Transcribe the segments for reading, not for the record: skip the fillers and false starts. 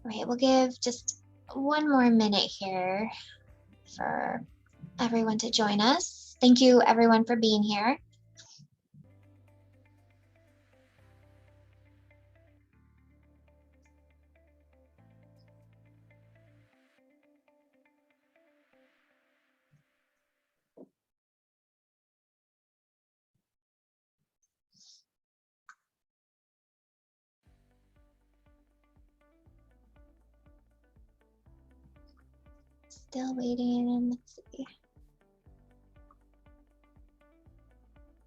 All right, we'll give just one more minute here for everyone to join us. Thank you everyone for being here. Still waiting, let's see.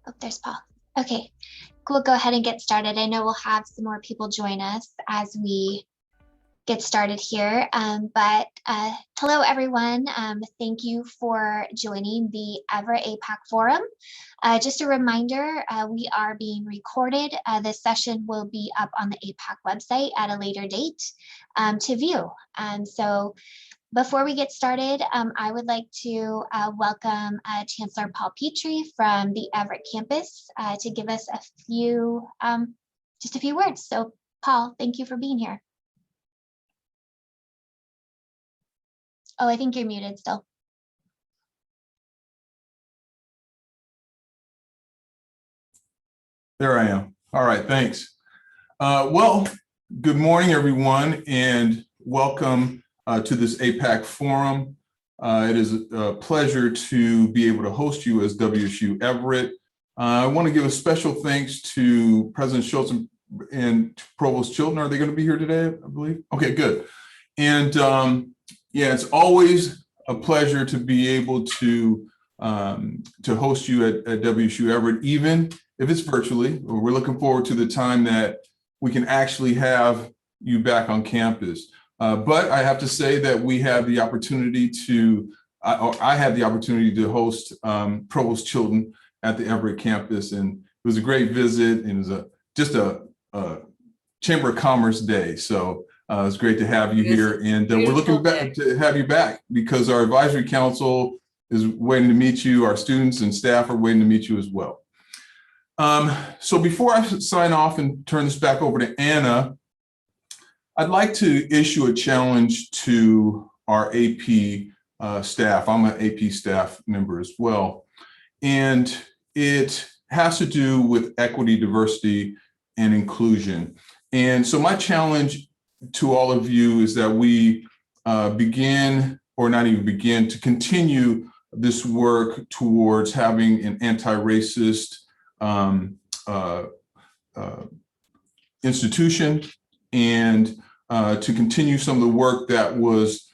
Oh, there's Paul. Okay, we'll go ahead and get started. I know we'll have some more people join us as we get started here. But hello, everyone. Thank you for joining the Everett APAC Forum. Just a reminder, we are being recorded. This session will be up on the APAC website at a later date to view. So before we get started, I would like to welcome Chancellor Paul Petrie from the Everett campus to give us just a few words. So Paul, thank you for being here. Oh, I think you're muted still. There I am. All right, thanks. Well, good morning, everyone, and welcome to this APAC Forum. It is a pleasure to be able to host you as WSU Everett. I want to give a special thanks to President Schultz and Provost Chilton. Are they going to be here today, I believe? Okay, good. And yeah, it's always a pleasure to be able to host you at WSU Everett, even if it's virtually. We're looking forward to the time that we can actually have you back on campus. But I have to say that we have the opportunity I had the opportunity to host Provost Chilton at the Everett campus, and it was a great visit, and it was just a Chamber of Commerce day. So it's great to have you here, and we're looking back to have you back because our advisory council is waiting to meet you. Our students and staff are waiting to meet you as well. So before I sign off and turn this back over to Anna, I'd like to issue a challenge to our AP staff. I'm an AP staff member as well, and it has to do with equity, diversity, and inclusion. And so my challenge to all of you is that we to continue this work towards having an anti-racist institution, and to continue some of the work that was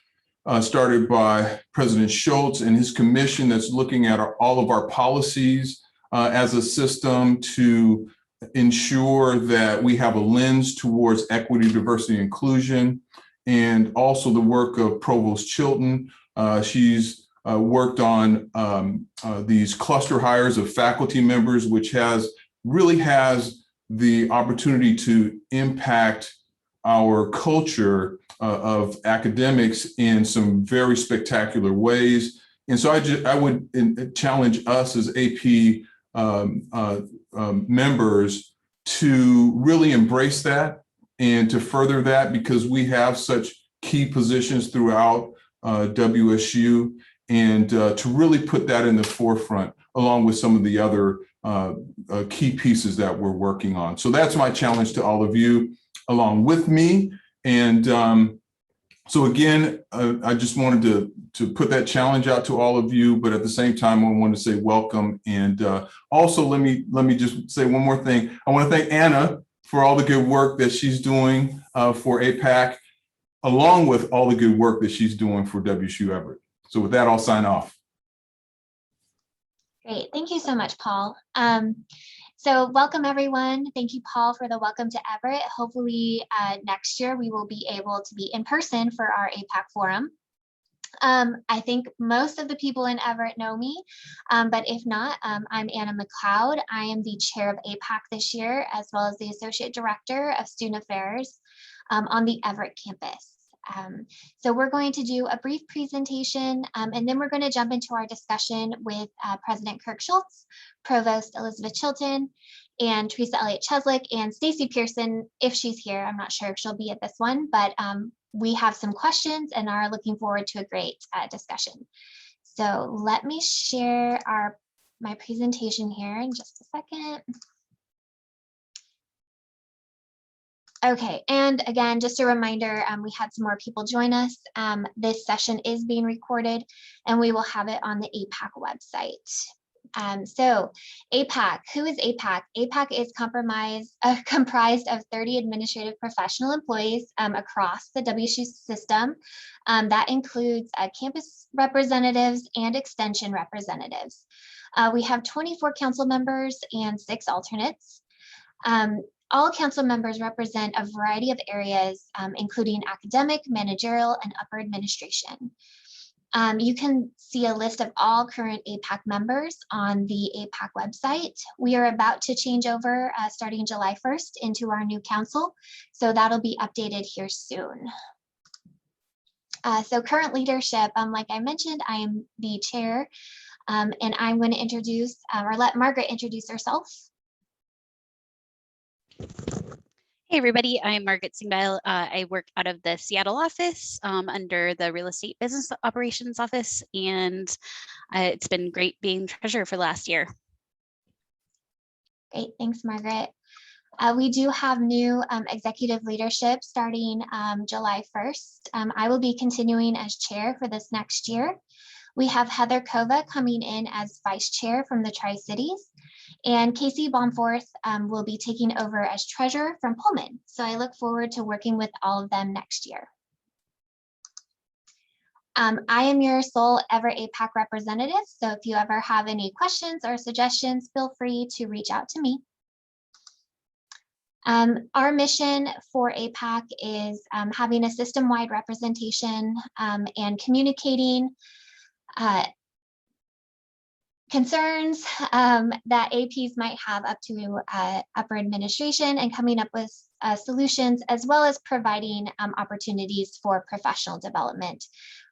started by President Schultz and his commission that's looking at all of our policies as a system to ensure that we have a lens towards equity, diversity, and inclusion, and also the work of Provost Chilton. She's worked on these cluster hires of faculty members, which really has the opportunity to impact our culture of academics in some very spectacular ways. And so I would challenge us as AP members to really embrace that and to further that, because we have such key positions throughout WSU, and to really put that in the forefront along with some of the other key pieces that we're working on. So that's my challenge to all of you along with me. And so again, I just wanted to put that challenge out to all of you, but at the same time, I want to say welcome. And also let me just say one more thing. I want to thank Anna for all the good work that she's doing for APAC, along with all the good work that she's doing for WSU Everett. So with that, I'll sign off. Great, thank you so much, Paul. So welcome everyone. Thank you, Paul, for the welcome to Everett. Hopefully next year we will be able to be in person for our APAC Forum. I think most of the people in Everett know me, but if not, I'm Anna McLeod. I am the chair of APAC this year, as well as the Associate Director of Student Affairs on the Everett campus. So we're going to do a brief presentation, and then we're going to jump into our discussion with President Kirk Schultz, Provost Elizabeth Chilton, and Teresa Elliott Cheslick, and Stacy Pearson, if she's here. I'm not sure if she'll be at this one, but we have some questions and are looking forward to a great discussion. So let me share my presentation here in just a second. Okay, and again, just a reminder, we had some more people join us. This session is being recorded and we will have it on the APAC website. So APAC, who is APAC? APAC is comprised of 30 administrative professional employees across the WSU system. That includes campus representatives and extension representatives. We have 24 council members and 6 alternates. All council members represent a variety of areas, including academic, managerial, and upper administration. You can see a list of all current APAC members on the APAC website. We are about to change over starting July 1st into our new council, so that'll be updated here soon. So current leadership, like I mentioned, I am the chair, and I'm going to introduce or let Margaret introduce herself. Hey everybody, I'm Margaret Singdial. I work out of the Seattle office under the Real Estate Business Operations Office, and it's been great being treasurer for the last year. Great, thanks Margaret. We do have new executive leadership starting July 1st. I will be continuing as chair for this next year. We have Heather Kova coming in as vice chair from the Tri-Cities. And Casey Baumforth will be taking over as treasurer from Pullman. So I look forward to working with all of them next year. I am your sole Everett APAC representative. So if you ever have any questions or suggestions, feel free to reach out to me. Our mission for APAC is having a system-wide representation and communicating concerns that APs might have up to upper administration and coming up with solutions, as well as providing opportunities for professional development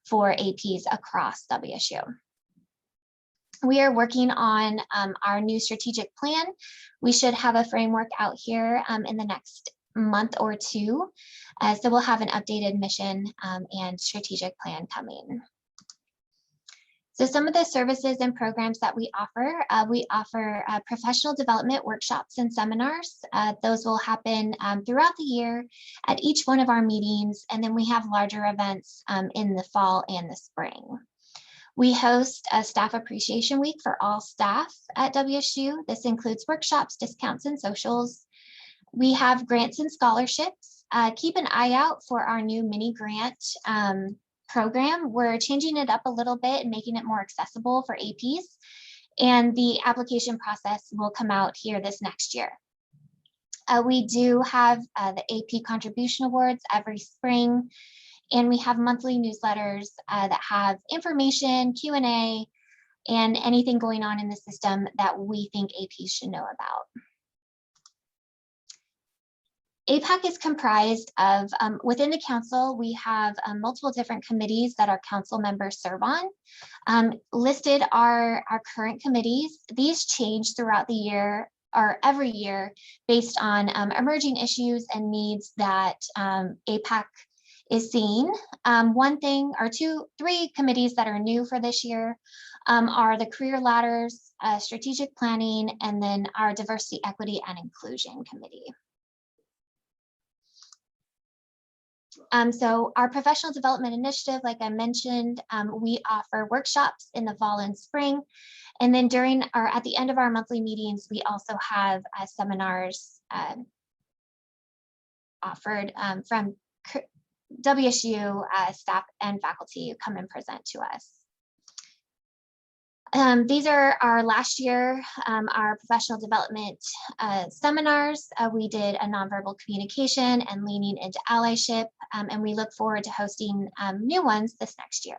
for APs across WSU. We are working on our new strategic plan. We should have a framework out here in the next month or two. So we'll have an updated mission and strategic plan coming. So some of the services and programs that we offer professional development workshops and seminars. Those will happen throughout the year at each one of our meetings. And then we have larger events in the fall and the spring. We host a staff appreciation week for all staff at WSU. This includes workshops, discounts, and socials. We have grants and scholarships. Keep an eye out for our new mini grant program. We're changing it up a little bit and making it more accessible for APs. And the application process will come out here this next year. We do have the AP Contribution Awards every spring, and we have monthly newsletters that have information, Q&A, and anything going on in the system that we think APs should know about. APAC is comprised of, within the council, we have multiple different committees that our council members serve on. Listed are our current committees. These change throughout the year or every year based on emerging issues and needs that APAC is seeing. Three committees that are new for this year are the career ladders, strategic planning, and then our diversity, equity, and inclusion committee. So our professional development initiative, like I mentioned, we offer workshops in the fall and spring. And then at the end of our monthly meetings, we also have seminars offered from WSU staff and faculty who come and present to us. These are our last year, our professional development seminars. We did a nonverbal communication and leaning into allyship, and we look forward to hosting new ones this next year.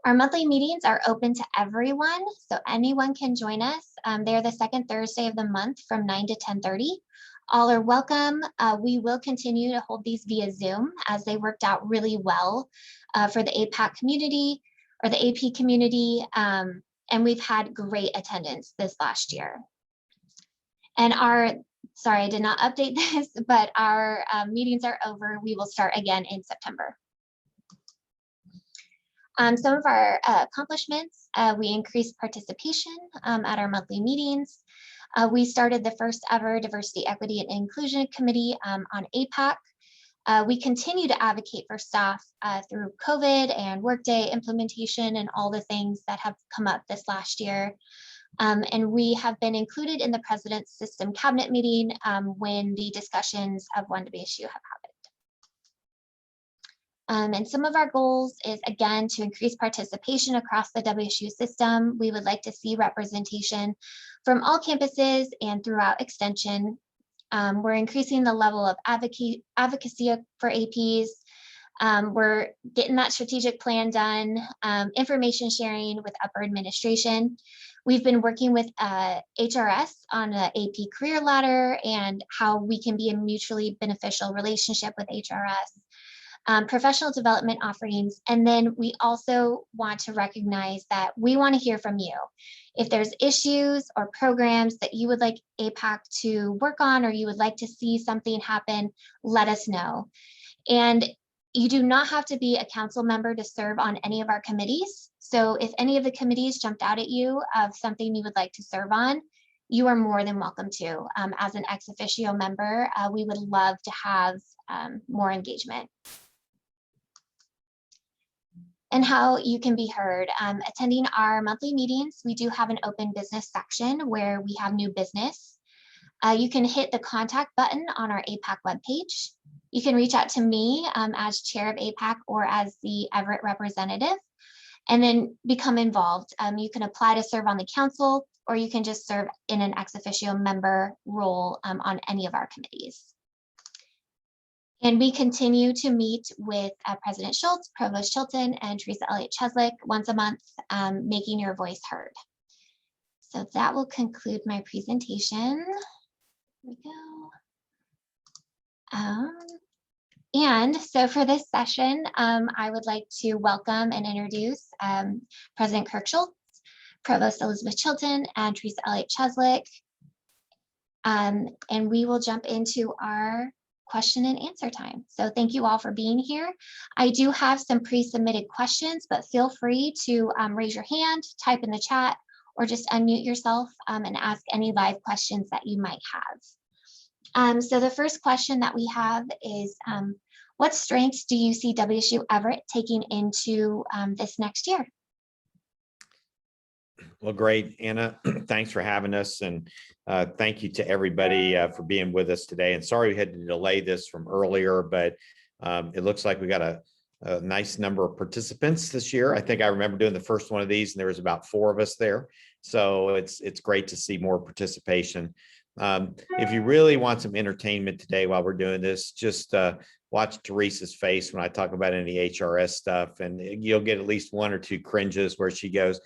Our monthly meetings are open to everyone, so anyone can join us. They're the second Thursday of the month from 9 to 10:30. All are welcome. We will continue to hold these via Zoom as they worked out really well for the APAC community or the AP community. And we've had great attendance this last year. And sorry, I did not update this, but our meetings are over. We will start again in September. Some of our accomplishments, we increased participation at our monthly meetings. We started the first ever Diversity, Equity, and Inclusion Committee on APAC. We continue to advocate for staff through COVID and Workday implementation and all the things that have come up this last year. And we have been included in the President's System Cabinet meeting when the discussions of WSU have happened. And some of our goals is, again, to increase participation across the WSU system. We would like to see representation from all campuses and throughout extension. We're increasing the level of advocacy for APs. We're getting that strategic plan done, information sharing with upper administration. We've been working with HRS on an AP career ladder and how we can be a mutually beneficial relationship with HRS. Professional development offerings. And then we also want to recognize that we want to hear from you. If there's issues or programs that you would like APAC to work on, or you would like to see something happen, let us know. And you do not have to be a council member to serve on any of our committees. So if any of the committees jumped out at you of something you would like to serve on, you are more than welcome to. As an ex officio member, we would love to have more engagement. And how you can be heard. Attending our monthly meetings, we do have an open business section where we have new business. You can hit the contact button on our APAC webpage. You can reach out to me as chair of APAC or as the Everett representative, and then become involved. You can apply to serve on the council, or you can just serve in an ex officio member role on any of our committees. And we continue to meet with President Schultz, Provost Chilton, and Teresa Elliott Cheslick once a month, making your voice heard. So that will conclude my presentation. Here we go. And so for this session, I would like to welcome and introduce President Kirk Schultz, Provost Elizabeth Chilton, and Teresa Elliott Cheslick. And we will jump into our question and answer time. So thank you all for being here. I do have some pre-submitted questions, but feel free to raise your hand, type in the chat, or just unmute yourself and ask any live questions that you might have. So the first question that we have is, what strengths do you see WSU Everett taking into this next year? Well, great, Anna. Thanks for having us, and thank you to everybody for being with us today. And sorry we had to delay this from earlier, but it looks like we got a nice number of participants this year. I think I remember doing the first one of these, and there was about 4 of us there. So it's great to see more participation. If you really want some entertainment today while we're doing this, just watch Teresa's face when I talk about any HRS stuff, and you'll get at least 1 or 2 cringes where she goes,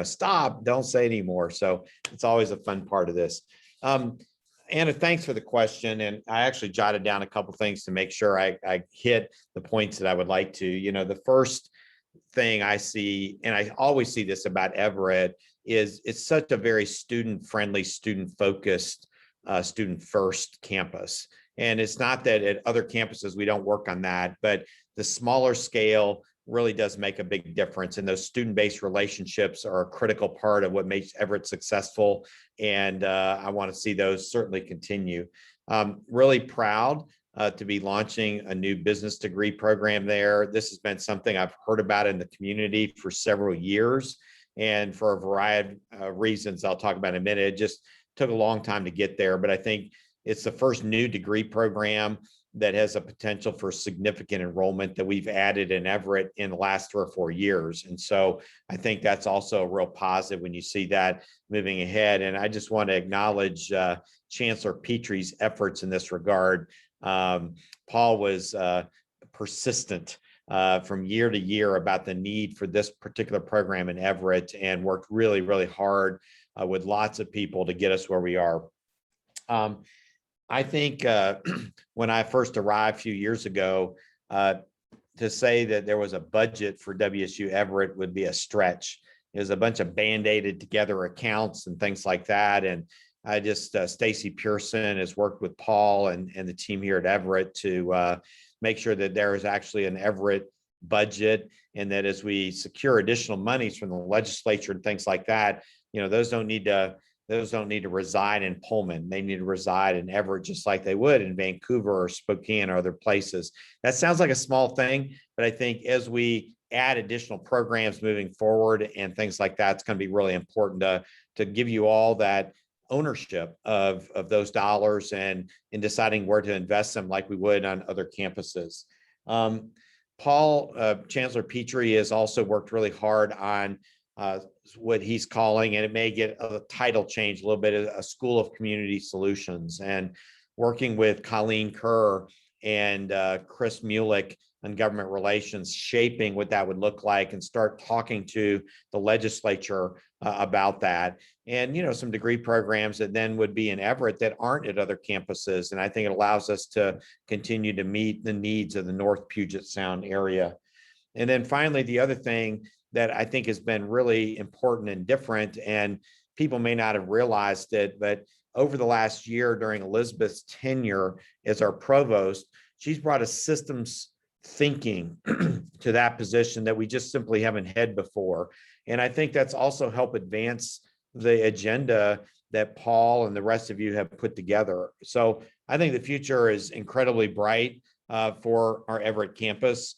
stop, don't say anymore. So it's always a fun part of this. Anna, thanks for the question. And I actually jotted down a couple things to make sure I hit the points that I would like to. The first thing I see, and I always see this about Everett, is it's such a very student-friendly, student-focused, student-first campus. And it's not that at other campuses we don't work on that, but the smaller scale really does make a big difference. And those student-based relationships are a critical part of what makes Everett successful. And I want to see those certainly continue. Really proud to be launching a new business degree program there. This has been something I've heard about in the community for several years. And for a variety of reasons I'll talk about in a minute, it just took a long time to get there. But I think it's the first new degree program that has a potential for significant enrollment that we've added in Everett in the last 3 or 4 years. And so I think that's also a real positive when you see that moving ahead. And I just want to acknowledge Chancellor Petrie's efforts in this regard. Paul was persistent from year to year about the need for this particular program in Everett and worked really, really hard with lots of people to get us where we are. I think when I first arrived a few years ago, to say that there was a budget for WSU Everett would be a stretch. There's a bunch of band-aided together accounts and things like that. And I just, Stacy Pearson has worked with Paul and the team here at Everett to make sure that there is actually an Everett budget, and that as we secure additional monies from the legislature and things like that, those don't need to reside in Pullman. They need to reside in Everett, just like they would in Vancouver or Spokane or other places. That sounds like a small thing, but I think as we add additional programs moving forward and things like that, it's going to be really important to give you all that ownership of those dollars and in deciding where to invest them like we would on other campuses. Paul, Chancellor Petrie has also worked really hard on what he's calling, and it may get a title change a little bit, a School of Community Solutions, and working with Colleen Kerr and Chris Mulick on government relations, shaping what that would look like and start talking to the legislature about that. And, some degree programs that then would be in Everett that aren't at other campuses. And I think it allows us to continue to meet the needs of the North Puget Sound area. And then finally, the other thing that I think has been really important and different, and people may not have realized it, but over the last year during Elizabeth's tenure as our provost, she's brought a systems thinking to that position that we just simply haven't had before. And I think that's also helped advance the agenda that Paul and the rest of you have put together. So I think the future is incredibly bright for our Everett campus.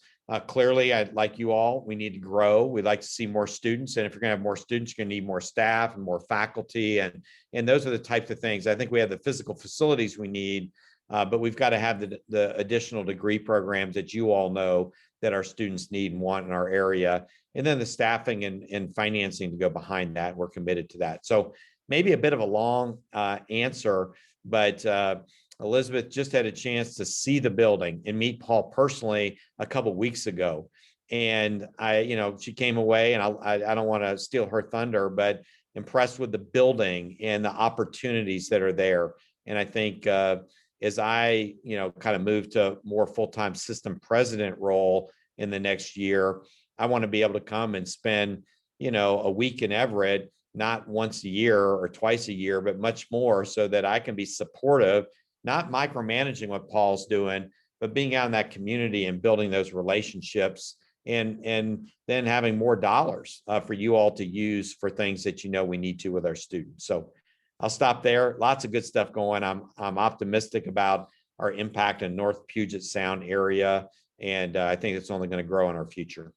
Clearly, like you all, we need to grow. We'd like to see more students. And if you're going to have more students, you're going to need more staff and more faculty. And those are the types of things. I think we have the physical facilities we need, but we've got to have the additional degree programs that you all know that our students need and want in our area. And then the staffing and financing to go behind that. We're committed to that. So maybe a bit of a long answer, but Elizabeth just had a chance to see the building and meet Paul personally a couple of weeks ago. And she came away, and I don't want to steal her thunder, but impressed with the building and the opportunities that are there. And I think as I, kind of move to more full-time system president role in the next year, I want to be able to come and spend, a week in Everett, not once a year or twice a year, but much more, so that I can be supportive, not micromanaging what Paul's doing, but being out in that community and building those relationships, and then having more dollars for you all to use for things that we need to with our students. So I'll stop there. Lots of good stuff going. I'm optimistic about our impact in North Puget Sound area, and I think it's only going to grow in our future.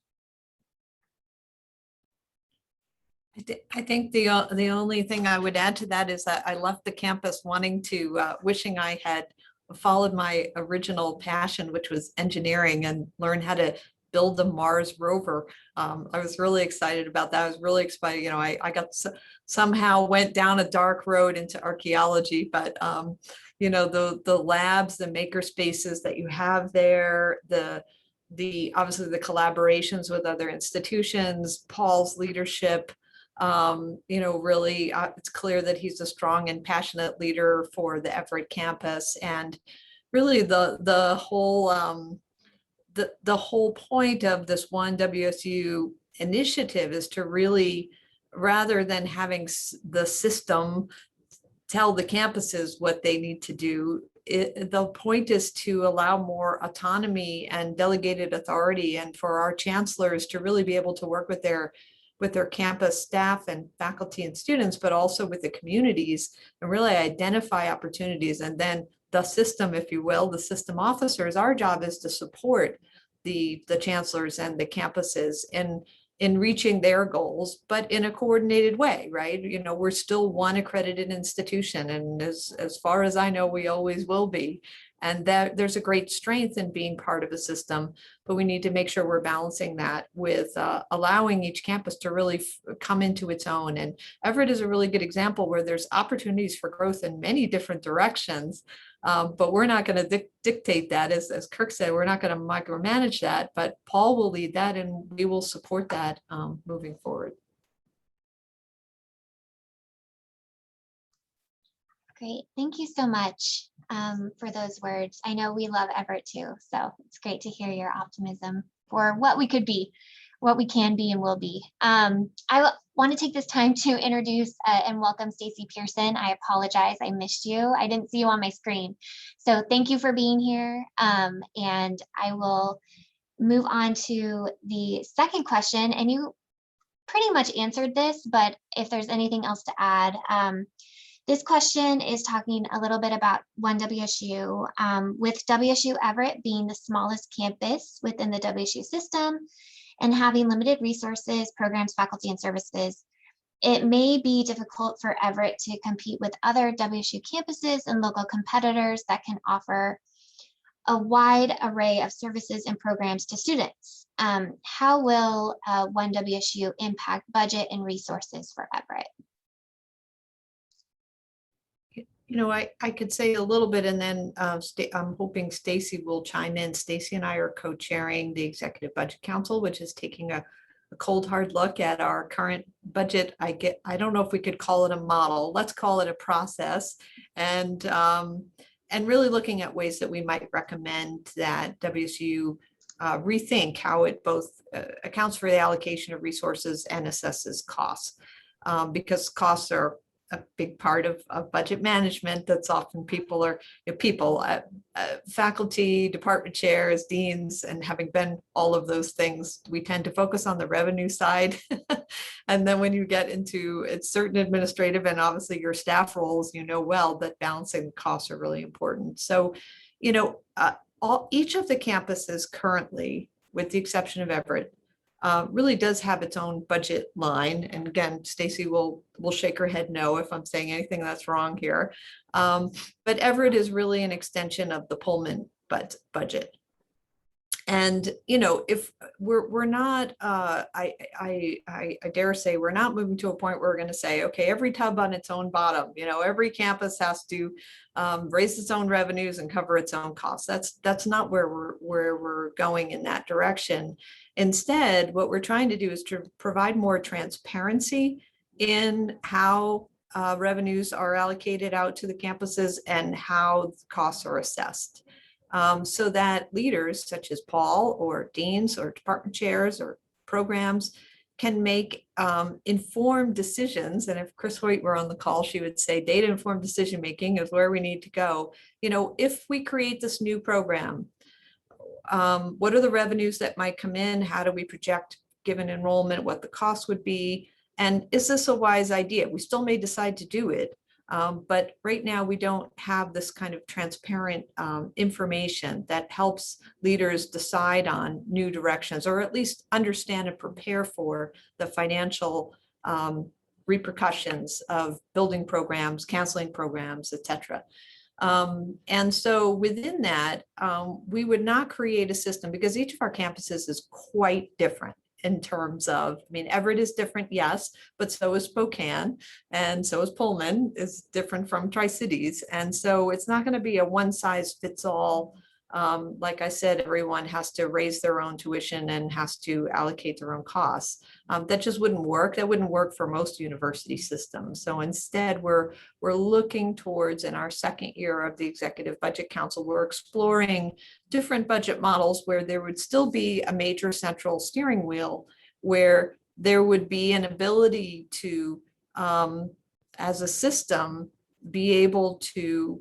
I think the only thing I would add to that is that I left the campus wishing I had followed my original passion, which was engineering, and learn how to build the Mars rover. I was really excited about that. I was really excited. I got somehow went down a dark road into archaeology, but the labs, the maker spaces that you have there, obviously the collaborations with other institutions, Paul's leadership. Really, it's clear that he's a strong and passionate leader for the Everett campus, and really the whole point of this One WSU initiative is to really, rather than having the system tell the campuses what they need to do, the point is to allow more autonomy and delegated authority, and for our chancellors to really be able to work with their campus staff and faculty and students, but also with the communities, and really identify opportunities. And then the system, if you will, the system officers, our job is to support the chancellors and the campuses in reaching their goals, but in a coordinated way, right? We're still one accredited institution, and as far as I know, we always will be. And that there's a great strength in being part of a system, but we need to make sure we're balancing that with allowing each campus to really come into its own. And Everett is a really good example where there's opportunities for growth in many different directions, but we're not going to dictate that. As Kirk said, we're not going to micromanage that, but Paul will lead that, and we will support that moving forward. Great, thank you so much. for those words. I know we love Everett too, so it's great to hear your optimism for what we could be, what we can be and will be. Want to take this time to introduce and welcome Stacy Pearson. I apologize, I missed you. I didn't see you on my screen. So thank you for being here. And I will move on to the second question. And you pretty much answered this, but if there's anything else to add, this question is talking a little bit about One WSU, with WSU Everett being the smallest campus within the WSU system and having limited resources, programs, faculty, and services. It may be difficult for Everett to compete with other WSU campuses and local competitors that can offer a wide array of services and programs to students. How will One WSU impact budget and resources for Everett? You know, I could say a little bit, and then I'm hoping Stacy will chime in. Stacy and I are co-chairing the Executive Budget Council, which is taking a cold hard look at our current budget. I don't know if we could call it a model. Let's call it a process, and really looking at ways that we might recommend that WSU rethink how it both accounts for the allocation of resources and assesses costs, because costs are a big part of budget management. That's often faculty, department chairs, deans, and having been all of those things, we tend to focus on the revenue side. And then when you get into certain administrative and obviously your staff roles, you know well that balancing costs are really important. So, you know, each of the campuses currently, with the exception of Everett, really does have its own budget line. And again, Stacy will shake her head no if I'm saying anything that's wrong here. But Everett is really an extension of the Pullman budget. And, you know, if we're not, I dare say we're not moving to a point where we're going to say, okay, every tub on its own bottom, you know, every campus has to raise its own revenues and cover its own costs. That's not where we're going in that direction. Instead, what we're trying to do is to provide more transparency in how revenues are allocated out to the campuses and how costs are assessed. So that leaders such as Paul or deans or department chairs or programs can make informed decisions. And if Chris Hoyt were on the call, she would say data-informed decision-making is where we need to go. You know, if we create this new program, what are the revenues that might come in? How do we project, given enrollment, what the cost would be? And is this a wise idea? We still may decide to do it. But right now we don't have this kind of transparent information that helps leaders decide on new directions, or at least understand and prepare for the financial repercussions of building programs, canceling programs, etc. And so within that, we would not create a system, because each of our campuses is quite different in terms of, I mean, Everett is different, yes, but so is Spokane, and so is Pullman, is different from Tri-Cities. And so it's not going to be a one size fits all. Like I said, everyone has to raise their own tuition and has to allocate their own costs. That just wouldn't work. That wouldn't work for most university systems. So instead, we're looking towards, in our second year of the Executive Budget Council, we're exploring different budget models where there would still be a major central steering wheel, where there would be an ability to, as a system, be able to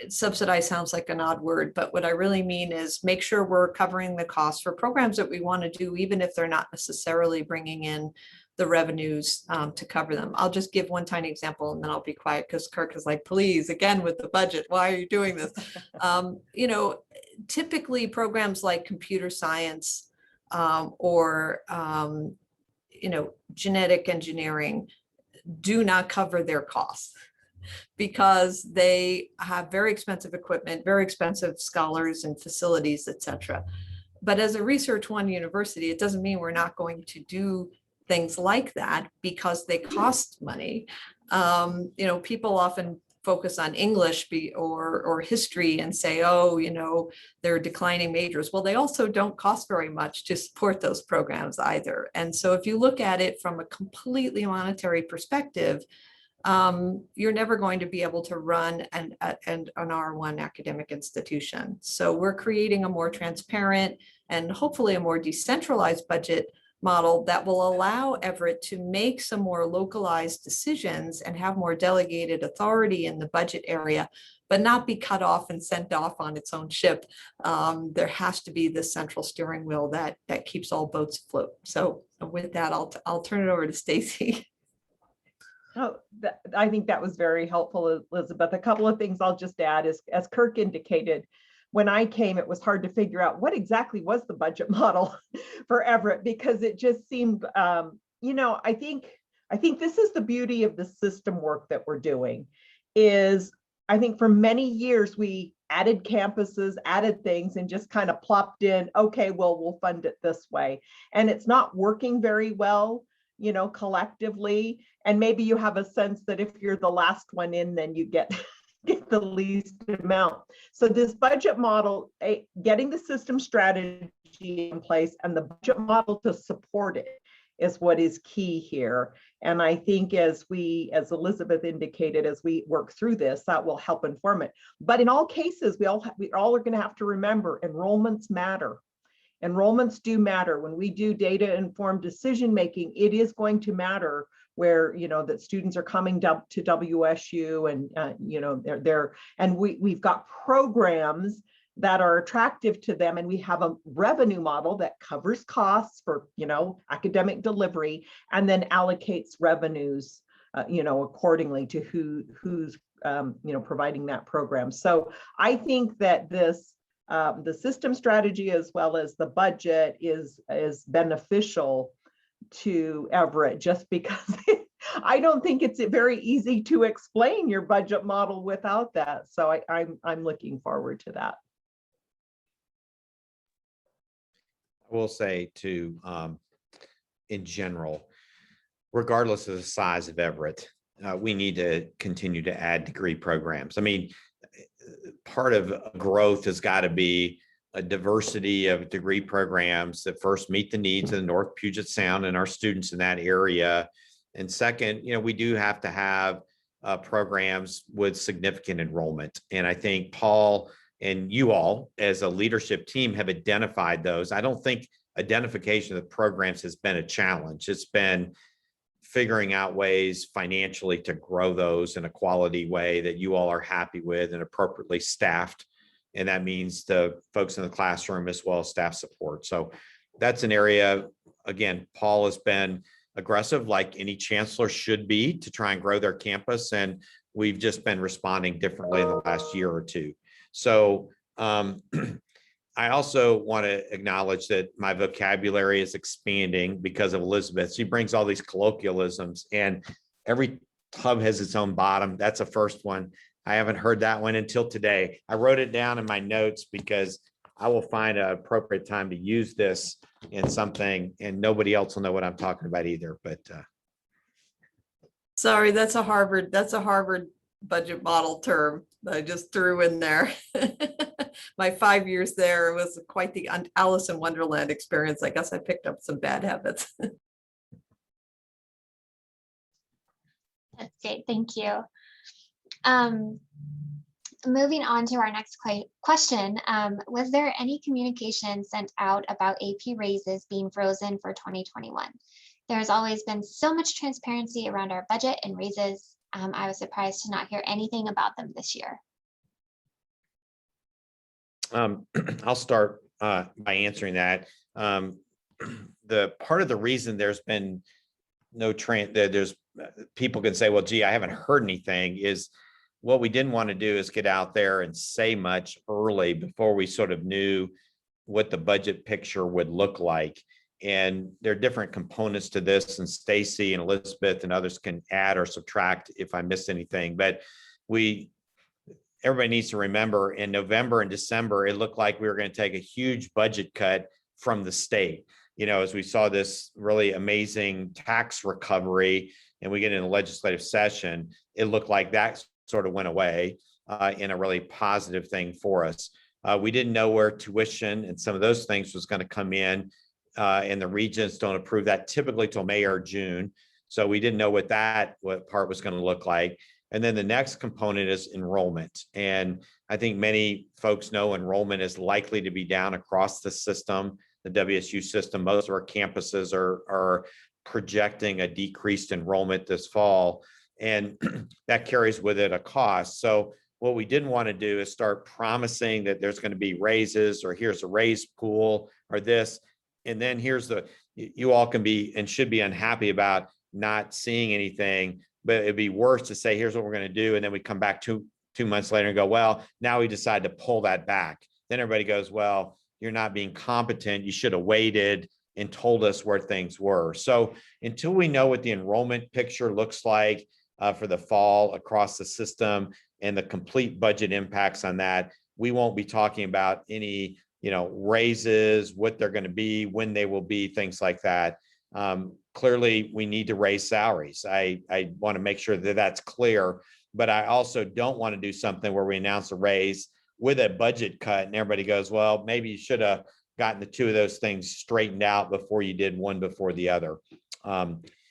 subsidize sounds like an odd word, but what I really mean is make sure we're covering the costs for programs that we want to do, even if they're not necessarily bringing in the revenues to cover them. I'll just give one tiny example and then I'll be quiet, because Kirk is like, please, again, with the budget, why are you doing this? You know, typically programs like computer science or, you know, genetic engineering do not cover their costs, because they have very expensive equipment, very expensive scholars and facilities, etc. But as a Research One university, it doesn't mean we're not going to do things like that because they cost money. You know, people often focus on English or history and say, oh, you know, they're declining majors. Well, they also don't cost very much to support those programs either. And so if you look at it from a completely monetary perspective, you're never going to be able to run an R1 academic institution. So we're creating a more transparent and hopefully a more decentralized budget model that will allow Everett to make some more localized decisions and have more delegated authority in the budget area, but not be cut off and sent off on its own ship. There has to be this central steering wheel that keeps all boats afloat. So with that, I'll turn it over to Stacy. Oh, I think that was very helpful, Elizabeth. A couple of things I'll just add is, as Kirk indicated, when I came, it was hard to figure out what exactly was the budget model for Everett, because it just seemed, I think this is the beauty of the system work that we're doing is, I think for many years, we added campuses, added things, and just kind of plopped in, okay, well, we'll fund it this way. And it's not working very well, collectively. And maybe you have a sense that if you're the last one in, then you get the least amount. So this budget model, getting the system strategy in place and the budget model to support it is what is key here. And I think as Elizabeth indicated, as we work through this, that will help inform it. But in all cases, we all are going to have to remember enrollments matter. Enrollments do matter. When we do data-informed decision-making, it is going to matter where, that students are coming to WSU and, and we've got programs that are attractive to them. And we have a revenue model that covers costs for, academic delivery and then allocates revenues, accordingly to who's, providing that program. So I think that the system strategy as well as the budget is beneficial to Everett, just because I don't think it's very easy to explain your budget model without that. So I'm looking forward to that. I will say too, in general, regardless of the size of Everett, we need to continue to add degree programs. I mean, part of growth has got to be a diversity of degree programs that first meet the needs of the North Puget Sound and our students in that area. And second, we do have to have programs with significant enrollment. And I think Paul and you all as a leadership team have identified those. I don't think identification of the programs has been a challenge. It's been figuring out ways financially to grow those in a quality way that you all are happy with and appropriately staffed. And that means the folks in the classroom as well as staff support. So that's an area, again, Paul has been aggressive like any chancellor should be to try and grow their campus. And we've just been responding differently in the last year or two. So I also want to acknowledge that my vocabulary is expanding because of Elizabeth. She brings all these colloquialisms and every tub has its own bottom. That's a first one. I haven't heard that one until today. I wrote it down in my notes because I will find an appropriate time to use this in something and nobody else will know what I'm talking about either. But Sorry, that's a Harvard budget model term that I just threw in there. My 5 years there was quite the Alice in Wonderland experience. I guess I picked up some bad habits. That's great. Thank you. Moving on to our next question. Was there any communication sent out about AP raises being frozen for 2021? There has always been so much transparency around our budget and raises. I was surprised to not hear anything about them this year. I'll start by answering that. The part of the reason there's been no there's people can say, well, gee, I haven't heard anything, is what we didn't want to do is get out there and say much early before we sort of knew what the budget picture would look like. And there are different components to this, and Stacy and Elizabeth and others can add or subtract if I miss anything. But everybody needs to remember in November and December, it looked like we were going to take a huge budget cut from the state. As we saw this really amazing tax recovery and we get in a legislative session, it looked like that sort of went away in a really positive thing for us. We didn't know where tuition and some of those things was going to come in, and the regents don't approve that typically till May or June. So we didn't know what part was going to look like. And then the next component is enrollment. And I think many folks know enrollment is likely to be down across the system, the WSU system. Most of our campuses are projecting a decreased enrollment this fall, and that carries with it a cost. So what we didn't want to do is start promising that there's going to be raises, or here's a raise pool, or this, and then you all can be and should be unhappy about not seeing anything, but it'd be worse to say, here's what we're going to do, and then we come back two months later and go, well, now we decide to pull that back. Then everybody goes, well, you're not being competent. You should have waited and told us where things were. So until we know what the enrollment picture looks like for the fall across the system and the complete budget impacts on that, we won't be talking about any, raises, what they're going to be, when they will be, things like that. Clearly, we need to raise salaries. I want to make sure that that's clear, but I also don't want to do something where we announce a raise with a budget cut and everybody goes, well, maybe you should have gotten the two of those things straightened out before you did one before the other.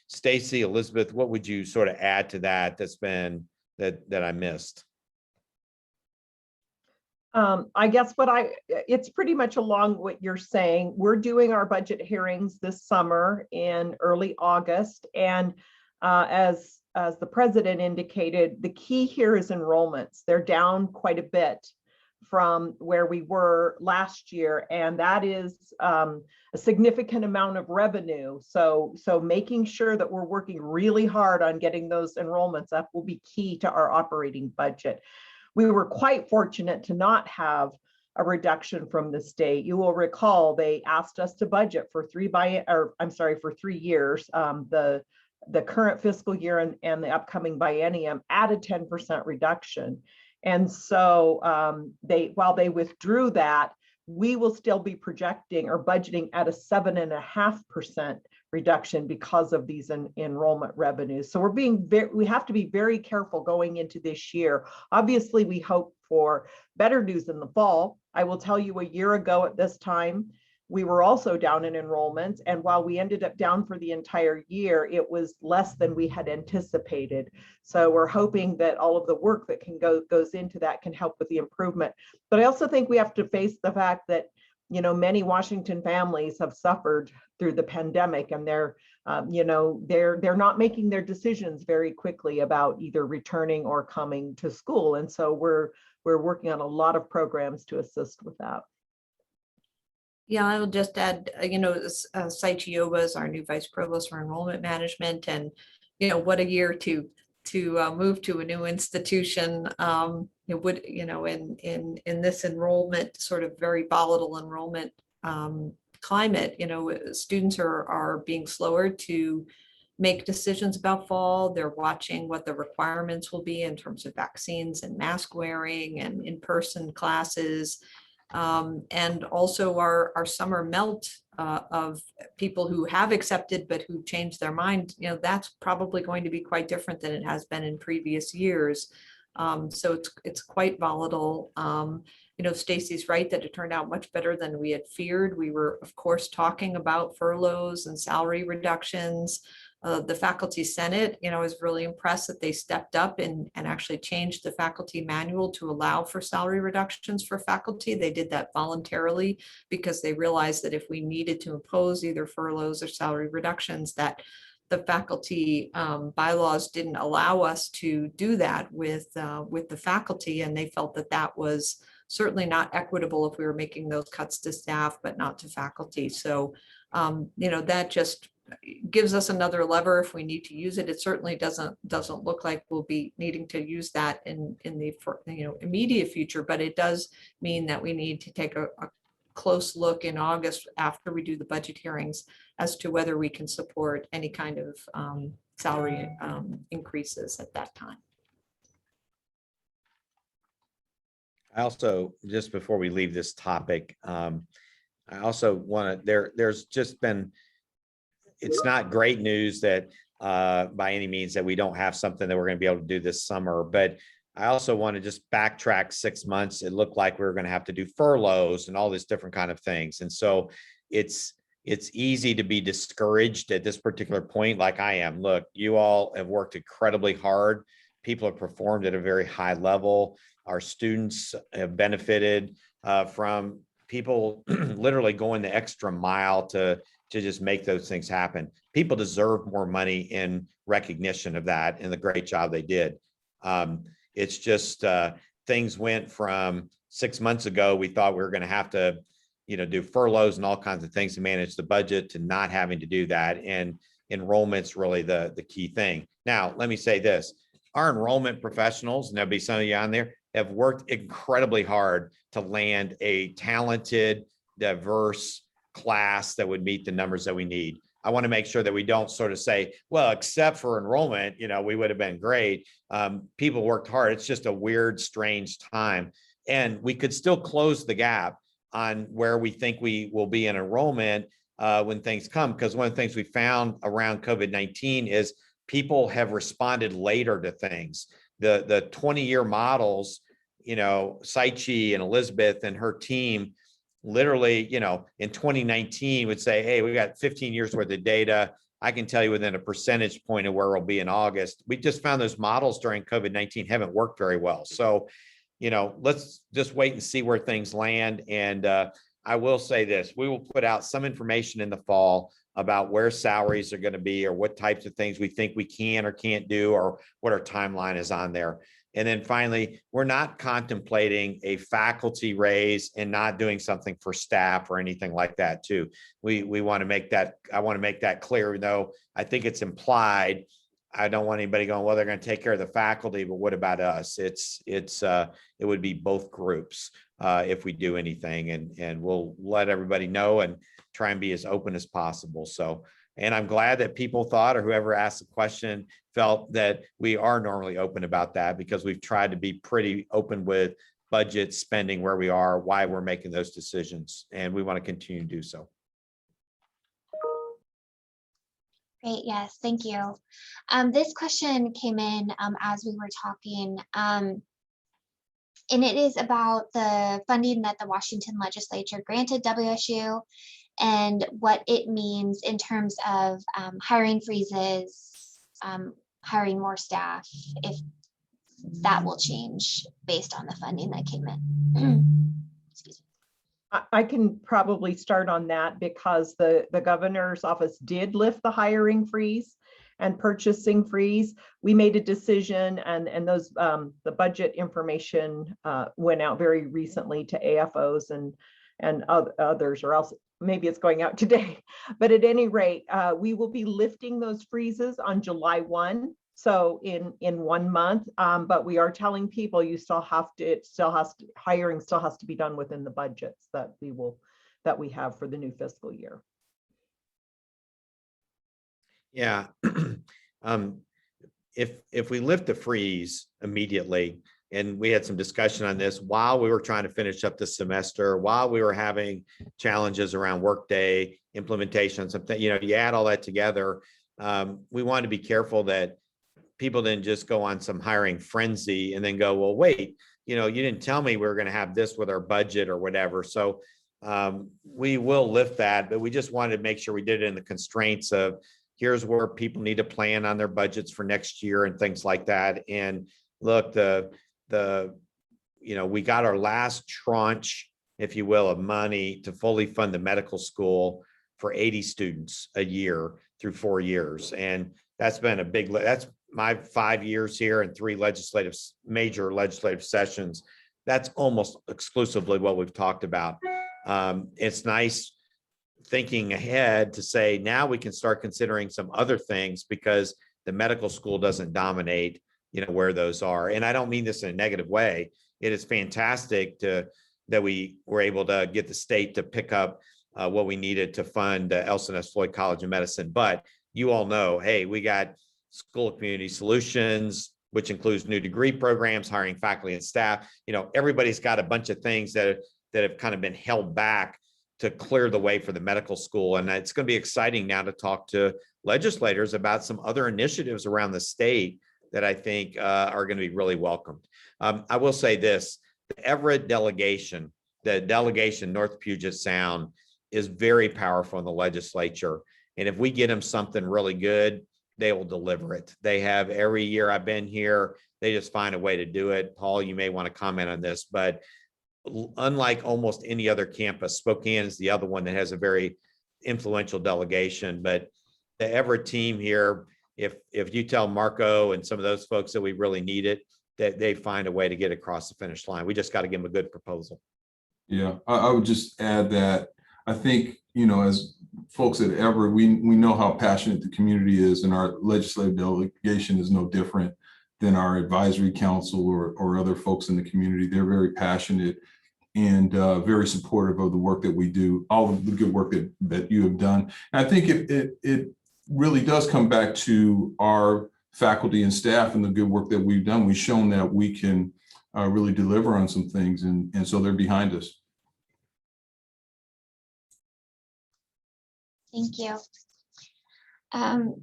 Stacy, Elizabeth, what would you sort of add to that that I missed? I guess it's pretty much along what you're saying. We're doing our budget hearings this summer in early August. And as the president indicated, the key here is enrollments. They're down quite a bit from where we were last year. And that is a significant amount of revenue. So making sure that we're working really hard on getting those enrollments up will be key to our operating budget. We were quite fortunate to not have a reduction from the state. You will recall they asked us to budget for 3 years, the current fiscal year and the upcoming biennium at a 10% reduction. And so while they withdrew that, we will still be projecting or budgeting at a 7.5% reduction because of these enrollment revenues. So we have to be very careful going into this year. Obviously, we hope for better news in the fall. I will tell you, a year ago at this time, we were also down in enrollments. And while we ended up down for the entire year, it was less than we had anticipated. So we're hoping that all of the work that goes into that can help with the improvement. But I also think we have to face the fact that, many Washington families have suffered through the pandemic, and they're not making their decisions very quickly about either returning or coming to school. And so we're working on a lot of programs to assist with that. Yeah, I'll just add, Saichi Yoba is our new Vice Provost for Enrollment Management, and what a year to move to a new institution. It would, in this enrollment, sort of very volatile enrollment climate, students are being slower to make decisions about fall. They're watching what the requirements will be in terms of vaccines and mask wearing and in-person classes. And also our summer melt of people who have accepted but who changed their mind, that's probably going to be quite different than it has been in previous years. So it's quite volatile. Stacy's right that it turned out much better than we had feared. We were, of course, talking about furloughs and salary reductions. The faculty senate, is really impressed that they stepped up and actually changed the faculty manual to allow for salary reductions for faculty. They did that voluntarily because they realized that if we needed to impose either furloughs or salary reductions, that the faculty bylaws didn't allow us to do that with the faculty, and they felt that that was certainly not equitable if we were making those cuts to staff but not to faculty. So that just gives us another lever if we need to use it. It certainly doesn't look like we'll be needing to use that in the immediate future, but it does mean that we need to take a close look in August after we do the budget hearings as to whether we can support any kind of salary increases at that time. I also, just before we leave this topic, I also want to, there's just been, it's not great news that by any means that we don't have something that we're going to be able to do this summer, but I also want to just backtrack 6 months. It looked like we were going to have to do furloughs and all these different kind of things. And so it's it's easy to be discouraged at this particular point, like I am. Look, you all have worked incredibly hard. People have performed at a very high level. Our students have benefited from people literally going the extra mile to just make those things happen. People deserve more money in recognition of that and the great job they did. It's just things went from 6 months ago, we thought we were going to have to, do furloughs and all kinds of things to manage the budget, to not having to do that. And enrollment's really the key thing. Now, let me say this. Our enrollment professionals, and there'll be some of you on there, have worked incredibly hard to land a talented, diverse class that would meet the numbers that we need. I want to make sure that we don't sort of say, well, except for enrollment, we would have been great. People worked hard. It's just a weird, strange time. And we could still close the gap on where we think we will be in enrollment when things come. Because one of the things we found around COVID-19 is people have responded later to things. The 20-year models, Saichi and Elizabeth and her team literally, in 2019 would say, hey, we got 15 years worth of data. I can tell you within a percentage point of where we'll be in August. We just found those models during COVID-19 haven't worked very well. So, let's just wait and see where things land. And I will say this, we will put out some information in the fall about where salaries are going to be, or what types of things we think we can or can't do, or what our timeline is on there. And then finally, we're not contemplating a faculty raise and not doing something for staff or anything like that too. We want to make that, I want to make that clear, though I think it's implied. I don't want anybody going, well, they're going to take care of the faculty, but what about us? It would be both groups if we do anything, and we'll let everybody know and try and be as open as possible. So, and I'm glad that people thought, or whoever asked the question felt that we are normally open about that, because we've tried to be pretty open with budget spending, where we are, why we're making those decisions, and we want to continue to do so. Great, yes, thank you. This question came in as we were talking, and it is about the funding that the Washington legislature granted WSU and what it means in terms of hiring freezes, hiring more staff, if that will change based on the funding that came in. Excuse me. I can probably start on that, because the governor's office did lift the hiring freeze and purchasing freeze. We made a decision, and those the budget information went out very recently to AFOs and others, or else maybe it's going out today. But at any rate, we will be lifting those freezes on July 1. So in 1 month, but we are telling people you still have to, hiring still has to be done within the budgets that we have for the new fiscal year. Yeah, if we lift the freeze immediately, and we had some discussion on this while we were trying to finish up the semester, while we were having challenges around workday implementation, something, you add all that together. We wanted to be careful that people didn't just go on some hiring frenzy and then go, well, wait, you didn't tell me we were going to have this with our budget or whatever. So we will lift that, but we just wanted to make sure we did it in the constraints of, here's where people need to plan on their budgets for next year and things like that. And look, we got our last tranche, if you will, of money to fully fund the medical school for 80 students a year through 4 years. And that's been that's my 5 years here and 3 major legislative sessions. That's almost exclusively what we've talked about. It's nice thinking ahead to say, now we can start considering some other things, because the medical school doesn't dominate, where those are. And I don't mean this in a negative way. It is fantastic that we were able to get the state to pick up what we needed to fund Elson S. Floyd College of Medicine. But you all know, hey, we got School of Community Solutions, which includes new degree programs, hiring faculty and staff. Everybody's got a bunch of things that have kind of been held back to clear the way for the medical school. And it's going to be exciting now to talk to legislators about some other initiatives around the state that I think are going to be really welcomed. I will say this, the Everett delegation, the delegation North Puget Sound, is very powerful in the legislature. And if we get them something really good, they will deliver it. They have every year I've been here, they just find a way to do it. Paul, you may want to comment on this, but unlike almost any other campus, Spokane is the other one that has a very influential delegation. But the Everett team here, if you tell Marco and some of those folks that we really need it, that they find a way to get across the finish line. We just got to give them a good proposal. Yeah, I would just add that I think, as folks at Everett, we know how passionate the community is, and our legislative delegation is no different than our advisory council or other folks in the community. They're very passionate and very supportive of the work that we do, all of the good work that you have done. And I think it really does come back to our faculty and staff and the good work that we've done. We've shown that we can really deliver on some things, and so they're behind us. Thank you.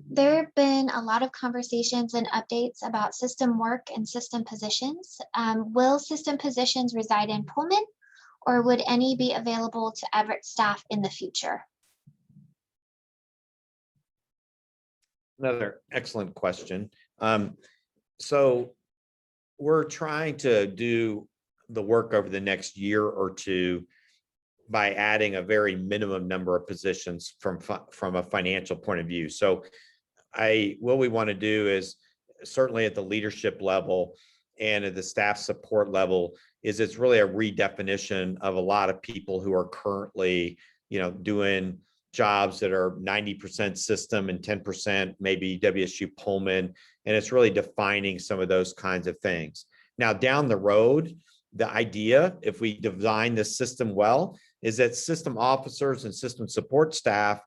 There have been a lot of conversations and updates about system work and system positions. Will system positions reside in Pullman, or would any be available to Everett staff in the future? Another excellent question. So we're trying to do the work over the next year or two by adding a very minimum number of positions from a financial point of view. So what we want to do is, certainly at the leadership level and at the staff support level, is it's really a redefinition of a lot of people who are currently, doing jobs that are 90% system and 10% maybe WSU Pullman. And it's really defining some of those kinds of things. Now, down the road, the idea, if we design the system well, is that system officers and system support staff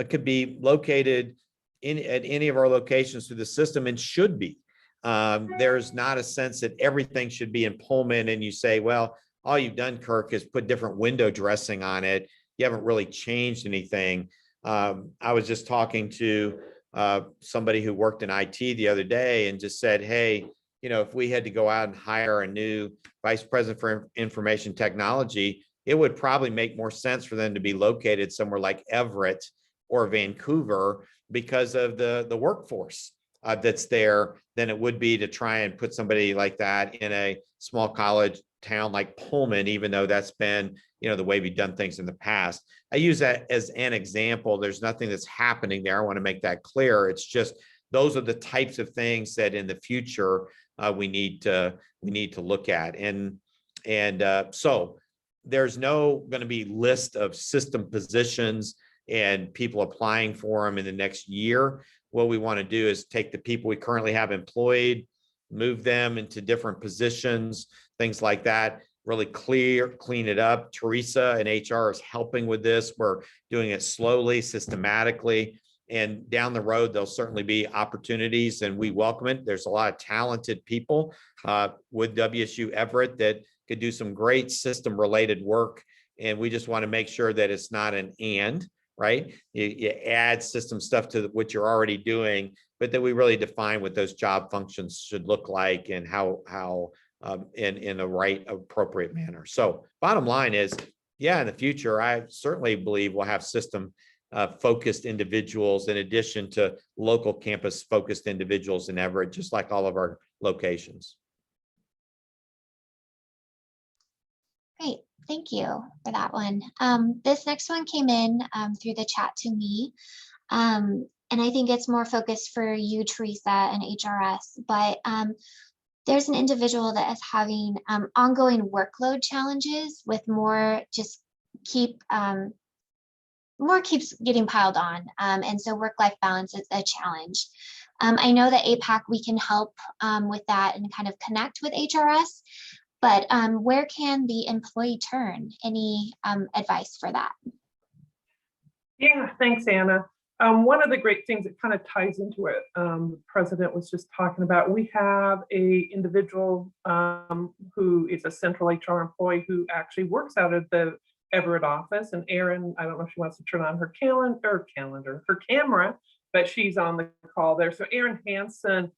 could be located at any of our locations through the system, and should be. There's not a sense that everything should be in Pullman, and you say, well, all you've done, Kirk, is put different window dressing on it. You haven't really changed anything. I was just talking to somebody who worked in IT the other day and just said, hey, if we had to go out and hire a new vice president for information technology, it would probably make more sense for them to be located somewhere like Everett or Vancouver because of the workforce that's there than it would be to try and put somebody like that in a small college town like Pullman, even though that's been, the way we've done things in the past. I use that as an example. There's nothing that's happening there. I want to make that clear. It's just, those are the types of things that in the future we need to look at. And so there's no going to be list of system positions and people applying for them in the next year. What we want to do is take the people we currently have employed, move them into different positions, things like that, really clean it up. Teresa and HR is helping with this. We're doing it slowly, systematically, and down the road, there'll certainly be opportunities, and we welcome it. There's a lot of talented people with WSU Everett that could do some great system related work. And we just want to make sure that it's not an and, right? You add system stuff to what you're already doing, but that we really define what those job functions should look like and how in the right appropriate manner. So bottom line is, yeah, in the future, I certainly believe we'll have system focused individuals in addition to local campus focused individuals in Everett, just like all of our locations. Great, thank you for that one. This next one came in through the chat to me. And I think it's more focused for you, Teresa, and HRS, but there's an individual that is having ongoing workload challenges with more keeps getting piled on. And so work-life balance is a challenge. I know that APAC, we can help with that and kind of connect with HRS, but where can the employee turn? Any advice for that? Yeah, thanks, Anna. One of the great things that kind of ties into it, the president was just talking about, we have a individual who is a central HR employee who actually works out of the Everett office. And Erin, I don't know if she wants to turn on her her camera, but she's on the call there. So Erin Hansen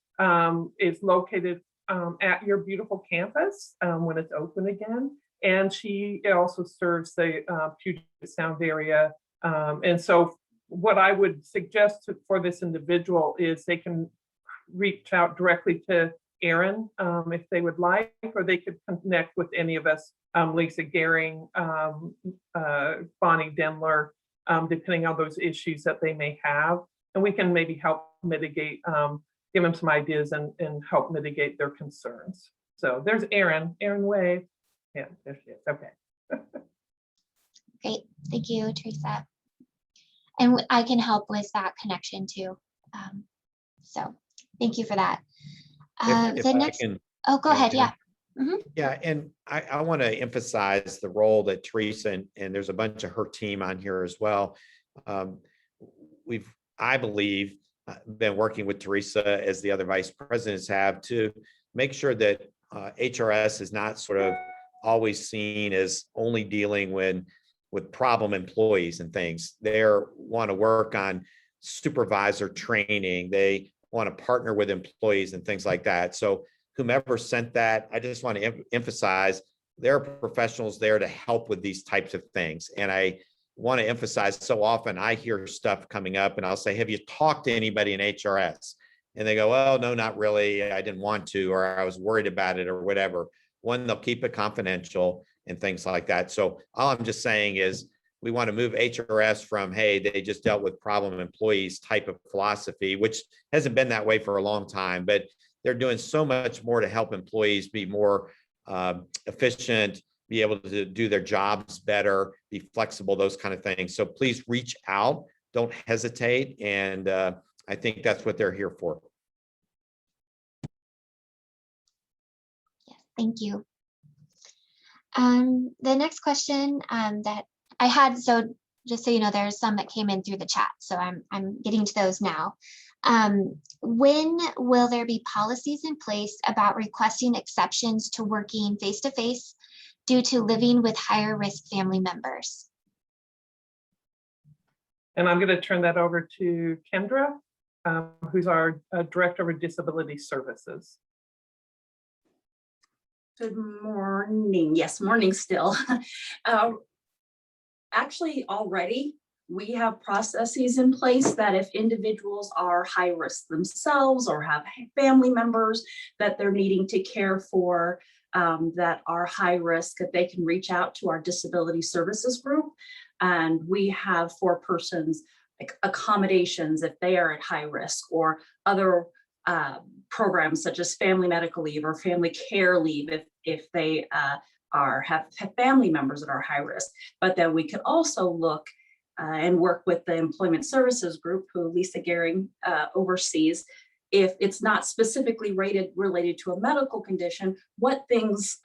is located at your beautiful campus when it's open again. and she also serves the Puget Sound area. And so what I would suggest for this individual is they can reach out directly to Erin if they would like, or they could connect with any of us, Lisa Gehring, Bonnie Demler, depending on those issues that they may have. And we can maybe help mitigate, give them some ideas and help mitigate their concerns. So there's Erin Wave. Yeah, there she is. Okay. Great. Thank you, Teresa. And I can help with that connection too. So thank you for that. If The I next, can- oh, go ahead. Yeah. Yeah, and I want to emphasize the role that Teresa and there's a bunch of her team on here as well. I believe, been working with Teresa as the other vice presidents have to make sure that HRS is not sort of always seen as only dealing with problem employees and things. They want to work on supervisor training. They want to partner with employees and things like that. So whomever sent that, I just want to emphasize there are professionals there to help with these types of things. And I want to emphasize, so often I hear stuff coming up and I'll say, have you talked to anybody in HRS? And they go, well, no, not really. I didn't want to, or I was worried about it or whatever. One, they'll keep it confidential and things like that. So all I'm just saying is we want to move HRS from, hey, they just dealt with problem employees type of philosophy, which hasn't been that way for a long time, but they're doing so much more to help employees be more efficient, be able to do their jobs better, be flexible, those kind of things. So please reach out, don't hesitate. And I think that's what they're here for. Yes, thank you. The next question that I had, so just so you know, there's some that came in through the chat, so I'm getting to those now. When will there be policies in place about requesting exceptions to working face-to-face due to living with higher risk family members? And I'm going to turn that over to Kendra, who's our Director of Disability Services. Good morning. Yes, morning still. Actually, already we have processes in place that if individuals are high risk themselves or have family members that they're needing to care for that are high risk, that they can reach out to our disability services group. And we have for persons like accommodations if they are at high risk, or other programs such as family medical leave or family care leave if they have family members that are high risk. But then we could also look and work with the employment services group who Lisa Gehring oversees. If it's not specifically related to a medical condition, what things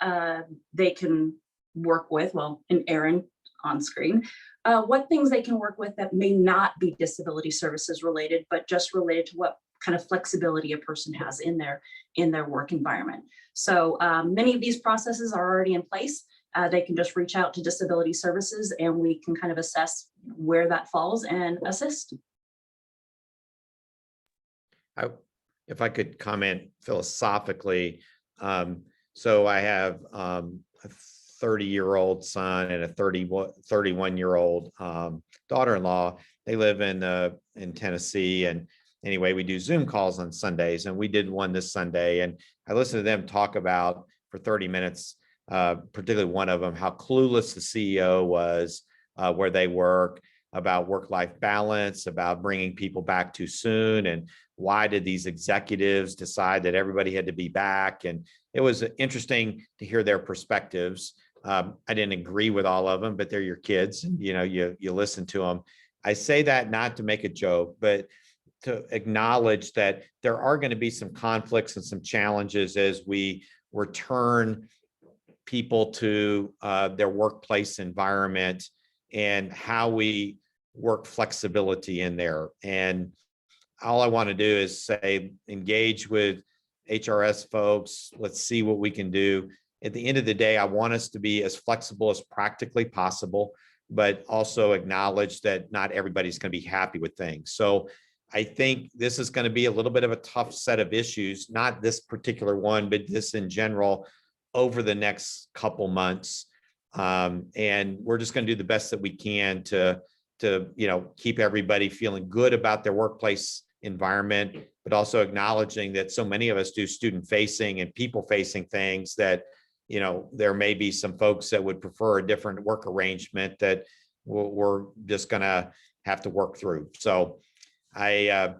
they can work with, well, and Erin on screen, what things they can work with that may not be disability services related, but just related to what kind of flexibility a person has in their work environment. So many of these processes are already in place. They can just reach out to disability services and we can kind of assess where that falls and assist. If I could comment philosophically, so I have a 30-year-old son and a 31-year-old daughter-in-law. They live in Tennessee, and anyway, we do Zoom calls on Sundays, and we did one this Sunday, and I listened to them talk about for 30 minutes, particularly one of them, how clueless the CEO was where they work, about work-life balance, about bringing people back too soon, and why did these executives decide that everybody had to be back? And it was interesting to hear their perspectives. I didn't agree with all of them, but they're your kids, and you listen to them. I say that not to make a joke, but to acknowledge that there are going to be some conflicts and some challenges as we return people to their workplace environment and how we work flexibility in there. And all I want to do is say, engage with HRS folks. Let's see what we can do. At the end of the day, I want us to be as flexible as practically possible, but also acknowledge that not everybody's going to be happy with things. So I think this is going to be a little bit of a tough set of issues, not this particular one, but this in general over the next couple months. And we're just going to do the best that we can to keep everybody feeling good about their workplace environment, but also acknowledging that so many of us do student facing and people facing things that, there may be some folks that would prefer a different work arrangement that we're just going to have to work through. So I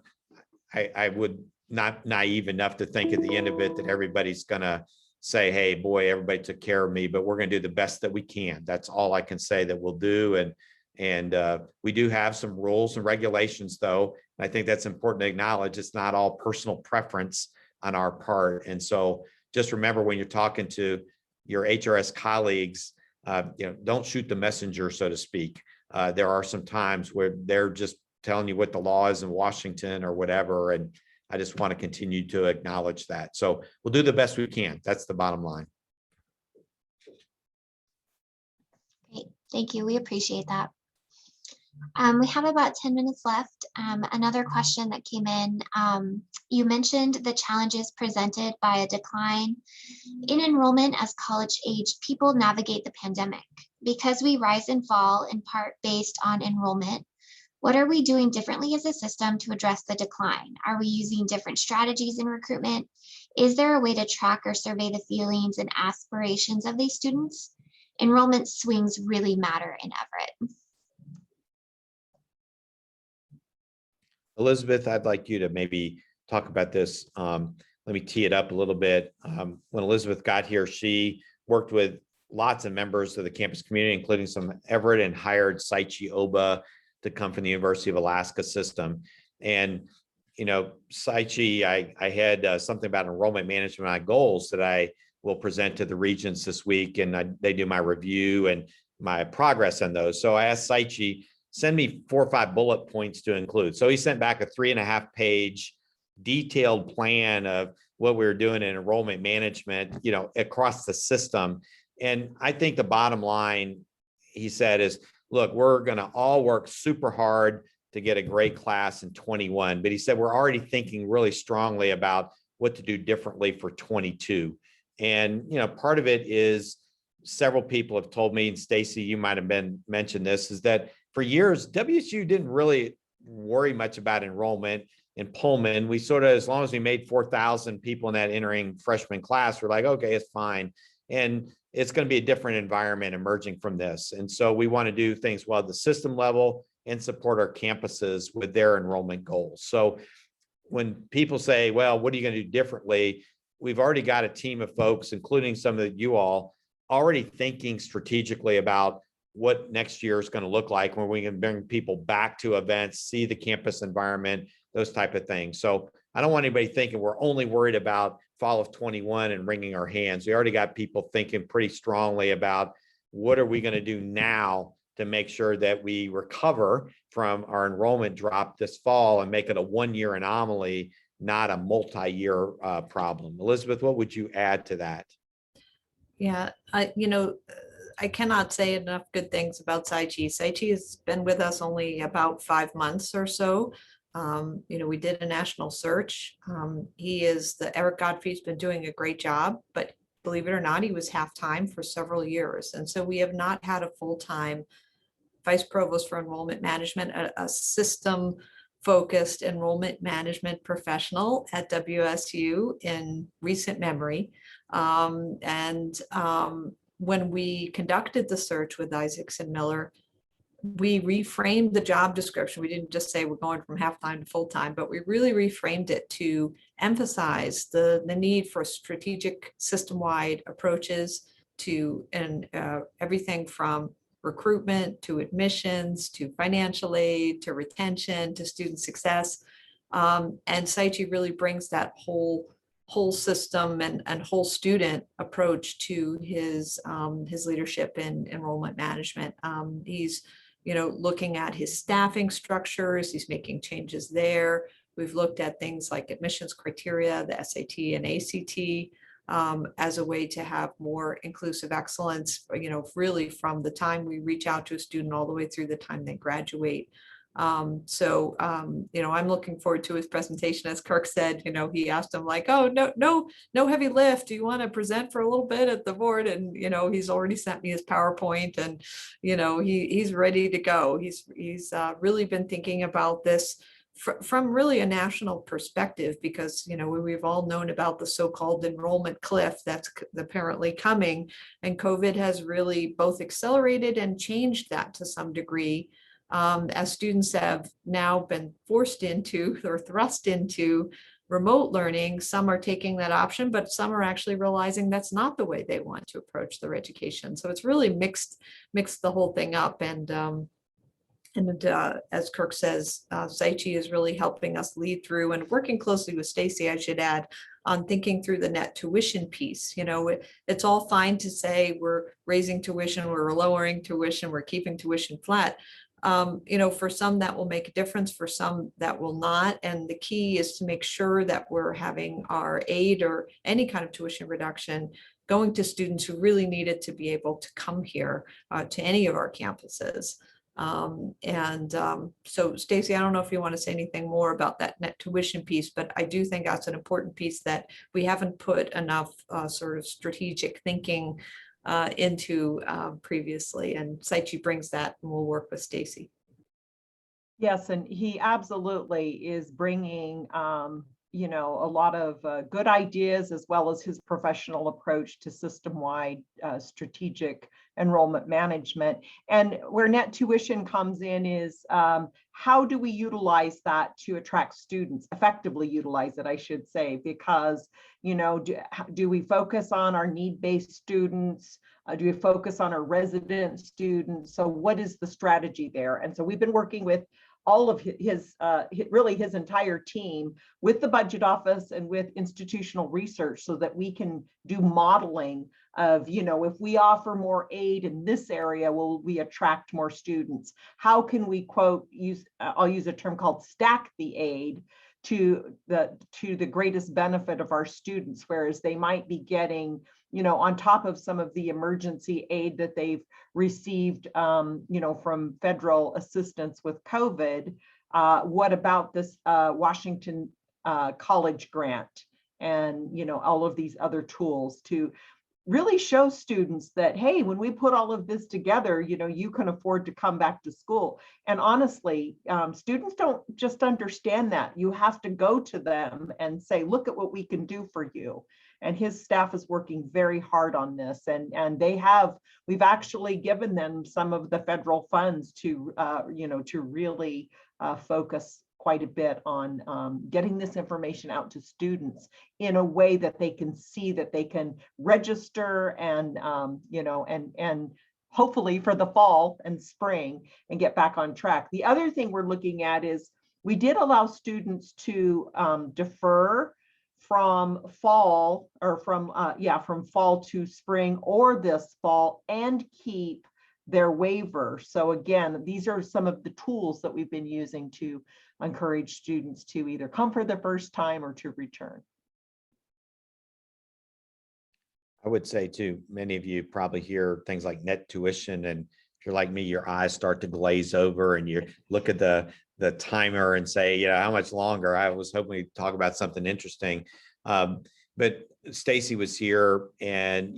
would not naive enough to think at the end of it that everybody's going to say, hey, boy, everybody took care of me, but we're going to do the best that we can. That's all I can say that we'll do. And we do have some rules and regulations, though. I think that's important to acknowledge. It's not all personal preference on our part. And so just remember, when you're talking to your HRS colleagues, don't shoot the messenger, so to speak. There are some times where they're just telling you what the law is in Washington or whatever. And I just want to continue to acknowledge that. So we'll do the best we can. That's the bottom line. Great. Thank you. We appreciate that. We have about 10 minutes left. Another question that came in, you mentioned the challenges presented by a decline in enrollment as college-age people navigate the pandemic. Because we rise and fall in part based on enrollment, what are we doing differently as a system to address the decline? Are we using different strategies in recruitment? Is there a way to track or survey the feelings and aspirations of these students? Enrollment swings really matter in Everett. Elizabeth, I'd like you to maybe talk about this. Let me tee it up a little bit. When Elizabeth got here, she worked with lots of members of the campus community, including some Everett, and hired Saichi Oba to come from the University of Alaska system. And, Saichi, I had something about enrollment management on goals that I will present to the regents this week, and they do my review and my progress on those. So I asked Saichi, send me 4 or 5 bullet points to include. So he sent back a 3.5-page detailed plan of what we were doing in enrollment management, across the system. And I think the bottom line, he said, is, look, we're going to all work super hard to get a great class in 21. But he said, we're already thinking really strongly about what to do differently for 22. And, part of it is, several people have told me, and Stacy, you might have mentioned this, is that for years, WSU didn't really worry much about enrollment in Pullman. We sort of, as long as we made 4,000 people in that entering freshman class, we're like, okay, it's fine. And it's going to be a different environment emerging from this. And so we want to do things well at the system level and support our campuses with their enrollment goals. So when people say, well, what are you going to do differently? We've already got a team of folks, including some of you all, already thinking strategically about what next year is going to look like, when we can bring people back to events, see the campus environment, those type of things. So I don't want anybody thinking we're only worried about fall of 21 and wringing our hands. We already got people thinking pretty strongly about what are we going to do now to make sure that we recover from our enrollment drop this fall and make it a 1-year anomaly, not a multi-year problem. Elizabeth, what would you add to that? Yeah, I cannot say enough good things about Saichi. Saichi has been with us only about 5 months or so. We did a national search. Eric Godfrey's been doing a great job, but believe it or not, he was half-time for several years. And so we have not had a full-time vice provost for enrollment management, a system-focused enrollment management professional at WSU in recent memory. When we conducted the search with Isaacs and Miller, we reframed the job description. We didn't just say we're going from half-time to full-time, but we really reframed it to emphasize the need for strategic system-wide approaches to everything from recruitment to admissions to financial aid to retention to student success. And Saichi really brings that whole system and whole student approach to his leadership in enrollment management. He's looking at his staffing structures. He's making changes there. We've looked at things like admissions criteria, the SAT and ACT, as a way to have more inclusive excellence, really from the time we reach out to a student all the way through the time they graduate. I'm looking forward to his presentation. As Kirk said, he asked him like, oh, no heavy lift. Do you want to present for a little bit at the board? And, he's already sent me his PowerPoint, and, he's ready to go. He's really been thinking about this from really a national perspective, because, we've all known about the so-called enrollment cliff that's apparently coming, and COVID has really both accelerated and changed that to some degree. As students have now been forced into or thrust into remote learning, some are taking that option, but some are actually realizing that's not the way they want to approach their education. So it's really mixed the whole thing up. And as Kirk says, Saichi is really helping us lead through and working closely with Stacy, I should add, on thinking through the net tuition piece. It's all fine to say we're raising tuition, we're lowering tuition, we're keeping tuition flat. For some that will make a difference, for some that will not. And the key is to make sure that we're having our aid or any kind of tuition reduction going to students who really need it to be able to come here to any of our campuses. So Stacy, I don't know if you want to say anything more about that net tuition piece, but I do think that's an important piece that we haven't put enough sort of strategic thinking into previously, and Saichi brings that, and we'll work with Stacy. Yes, and he absolutely is bringing a lot of good ideas, as well as his professional approach to system-wide strategic enrollment management. And where net tuition comes in is how do we utilize that to attract students, effectively utilize it, I should say, because, do we focus on our need-based students? Do we focus on our resident students? So what is the strategy there? And so we've been working with all of his entire team with the budget office and with institutional research, so that we can do modeling of, if we offer more aid in this area, will we attract more students? How can we I'll use a term called stack the aid to the greatest benefit of our students, whereas they might be getting, on top of some of the emergency aid that they've received, from federal assistance with COVID. What about this Washington College grant and, all of these other tools to really show students that, hey, when we put all of this together, you can afford to come back to school. And honestly, students don't just understand that. You have to go to them and say, look at what we can do for you. And his staff is working very hard on this. And we've actually given them some of the federal funds to really focus quite a bit on getting this information out to students in a way that they can see, that they can register and hopefully for the fall and spring and get back on track. The other thing we're looking at is we did allow students to defer from fall to spring or this fall and keep their waiver. So again, these are some of the tools that we've been using to encourage students to either come for the first time or to return. I would say too, many of you probably hear things like net tuition, and if you're like me, your eyes start to glaze over and you look at the timer and say, how much longer? I was hoping we'd talk about something interesting. But Stacy was here, and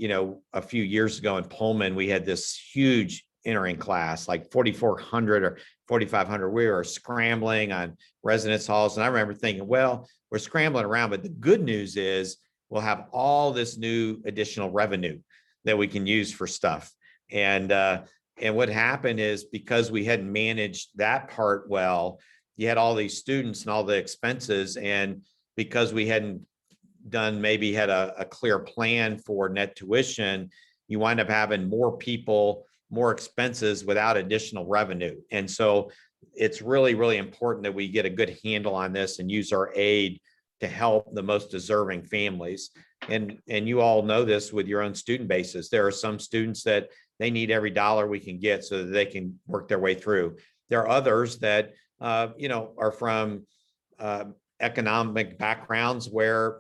a few years ago in Pullman, we had this huge entering class, like 4,400 or 4,500. We were scrambling on residence halls, and I remember thinking, well, we're scrambling around, but the good news is we'll have all this new additional revenue that we can use for stuff. And what happened is, because we hadn't managed that part well, you had all these students and all the expenses, and because we hadn't had a clear plan for net tuition, you wind up having more people, more expenses without additional revenue. And so it's really, really important that we get a good handle on this and use our aid to help the most deserving families. And you all know this with your own student bases. There are some students that they need every dollar we can get so that they can work their way through. There are others that are from economic backgrounds where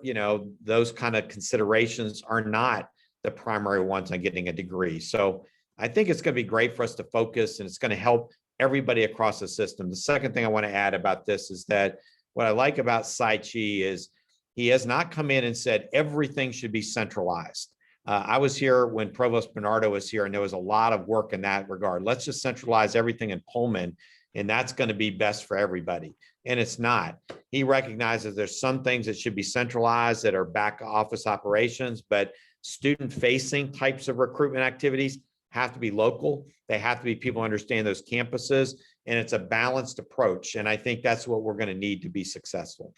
those kind of considerations are not the primary ones on getting a degree. So I think it's going to be great for us to focus, and it's going to help everybody across the system. The second thing I want to add about this is that what I like about Sai-Chi is he has not come in and said everything should be centralized. I was here when Provost Bernardo was here, and there was a lot of work in that regard. Let's just centralize everything in Pullman, and that's going to be best for everybody. And it's not. He recognizes there's some things that should be centralized that are back office operations, but student-facing types of recruitment activities have to be local. They have to be people who understand those campuses, and it's a balanced approach. And I think that's what we're going to need to be successful.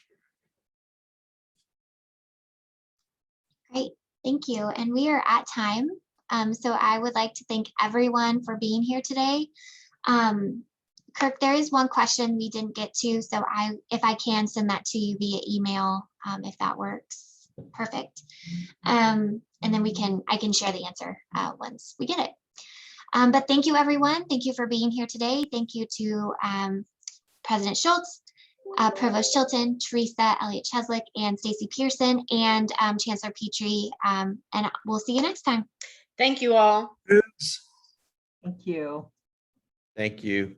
Great, thank you. And we are at time. So I would like to thank everyone for being here today. Kirk, there is one question we didn't get to, so if I can send that to you via email, if that works. Perfect. And then I can share the answer once we get it. But thank you, everyone. Thank you for being here today. Thank you to President Schultz, Provost Chilton, Teresa, Elliott Cheslick, and Stacy Pearson, and Chancellor Petrie. And we'll see you next time. Thank you all. Thank you. Thank you.